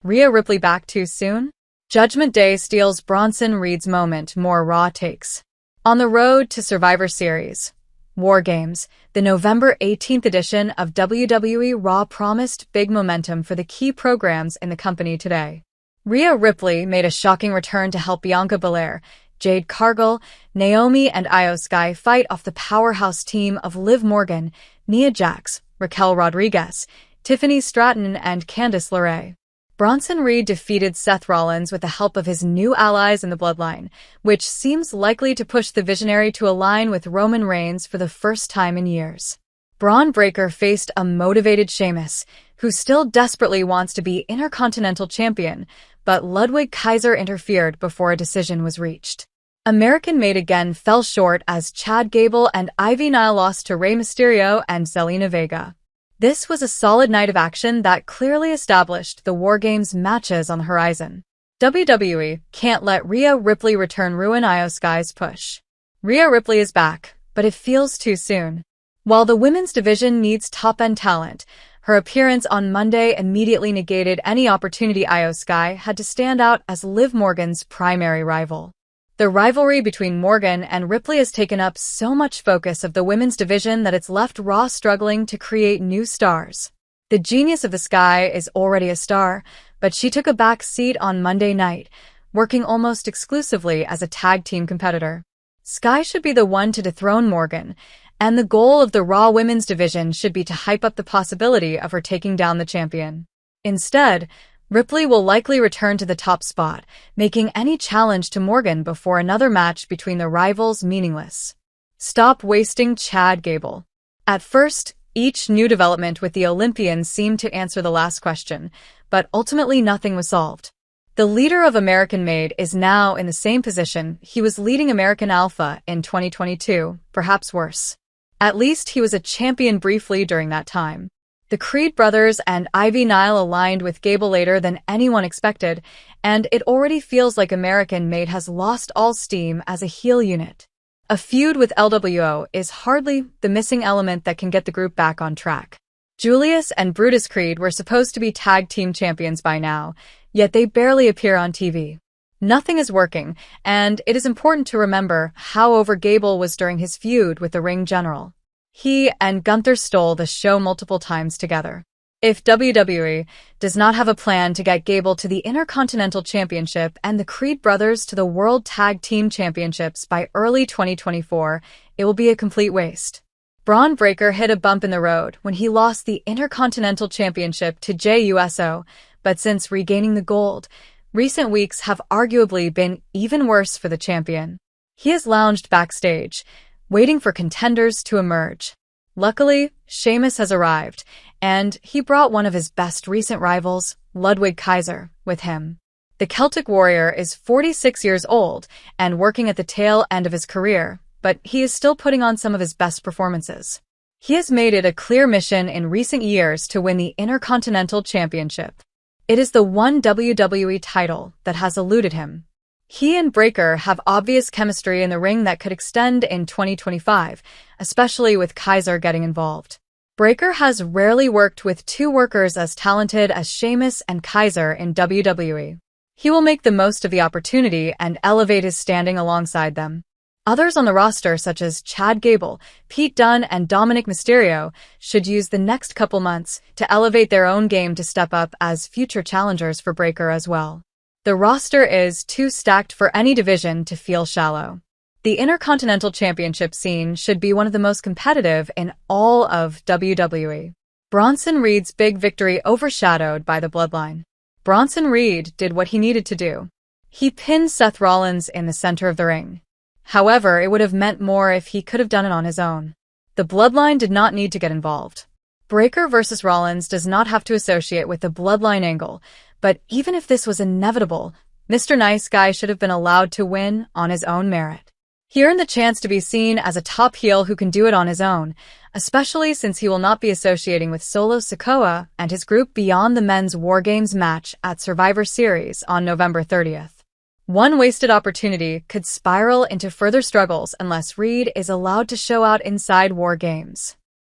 Rhea Ripley back too soon? Judgment Day steals Bronson Reed's moment, more Raw takes. On the road to Survivor Series, WarGames, the November 18th edition of WWE Raw promised big momentum for the key programs in the company today. Rhea Ripley made a shocking return to help Bianca Belair, Jade Cargill, Naomi and Iyo Sky fight off the powerhouse team of Liv Morgan, Nia Jax, Raquel Rodriguez, Tiffany Stratton and Candice LeRae. Bronson Reed defeated Seth Rollins with the help of his new allies in the Bloodline, which seems likely to push the Visionary to align with Roman Reigns for the first time in years. Braun Breaker faced a motivated Sheamus, who still desperately wants to be Intercontinental Champion, but Ludwig Kaiser interfered before a decision was reached. American Made again fell short as Chad Gable and Ivy Nile lost to Rey Mysterio and Zelina Vega. This was a solid night of action that clearly established the WarGames matches on the horizon. WWE can't let Rhea Ripley return ruin Iyo Sky's push. Rhea Ripley is back, but it feels too soon. While the women's division needs top-end talent, her appearance on Monday immediately negated any opportunity Iyo Sky had to stand out as Liv Morgan's primary rival. The rivalry between Morgan and Ripley has taken up so much focus of the women's division that it's left Raw struggling to create new stars. The genius of the Sky is already a star, but she took a back seat on Monday night, working almost exclusively as a tag team competitor. Sky should be the one to dethrone Morgan, and the goal of the Raw women's division should be to hype up the possibility of her taking down the champion. Instead, Ripley will likely return to the top spot, making any challenge to Morgan before another match between the rivals meaningless. Stop wasting Chad Gable. At first, each new development with the Olympians seemed to answer the last question, but ultimately nothing was solved. The leader of American Made is now in the same position he was leading American Alpha in 2022, perhaps worse. At least he was a champion briefly during that time. The Creed brothers and Ivy Nile aligned with Gable later than anyone expected, and it already feels like American Made has lost all steam as a heel unit. A feud with LWO is hardly the missing element that can get the group back on track. Julius and Brutus Creed were supposed to be tag team champions by now, yet they barely appear on TV. Nothing is working, and it is important to remember how over Gable was during his feud with the Ring General. He and Gunther stole the show multiple times together. If WWE does not have a plan to get Gable to the Intercontinental Championship and the Creed brothers to the World Tag Team Championships by early 2024, it will be a complete waste. Braun Breaker hit a bump in the road when he lost the Intercontinental Championship to Jey Uso, but since regaining the gold, recent weeks have arguably been even worse for the champion. He has lounged backstage, waiting for contenders to emerge. Luckily, Sheamus has arrived, and he brought one of his best recent rivals, Ludwig Kaiser, with him. The Celtic Warrior is 46 years old and working at the tail end of his career, but he is still putting on some of his best performances. He has made it a clear mission in recent years to win the Intercontinental Championship. It is the one WWE title that has eluded him. He and Breaker have obvious chemistry in the ring that could extend in 2025, especially with Kaiser getting involved. Breaker has rarely worked with two workers as talented as Sheamus and Kaiser in WWE. He will make the most of the opportunity and elevate his standing alongside them. Others on the roster, such as Chad Gable, Pete Dunne, and Dominic Mysterio, should use the next couple months to elevate their own game to step up as future challengers for Breaker as well. The roster is too stacked for any division to feel shallow. The Intercontinental Championship scene should be one of the most competitive in all of WWE. Bronson Reed's big victory overshadowed by the Bloodline. Bronson Reed did what he needed to do. He pinned Seth Rollins in the center of the ring. However, it would have meant more if he could have done it on his own. The Bloodline did not need to get involved. Breaker versus Rollins does not have to associate with the Bloodline angle, but even if this was inevitable, Mr. Nice Guy should have been allowed to win on his own merit. He earned the chance to be seen as a top heel who can do it on his own, especially since he will not be associating with Solo Sikoa and his group beyond the men's WarGames match at Survivor Series on November 30th. One wasted opportunity could spiral into further struggles unless Reed is allowed to show out inside WarGames.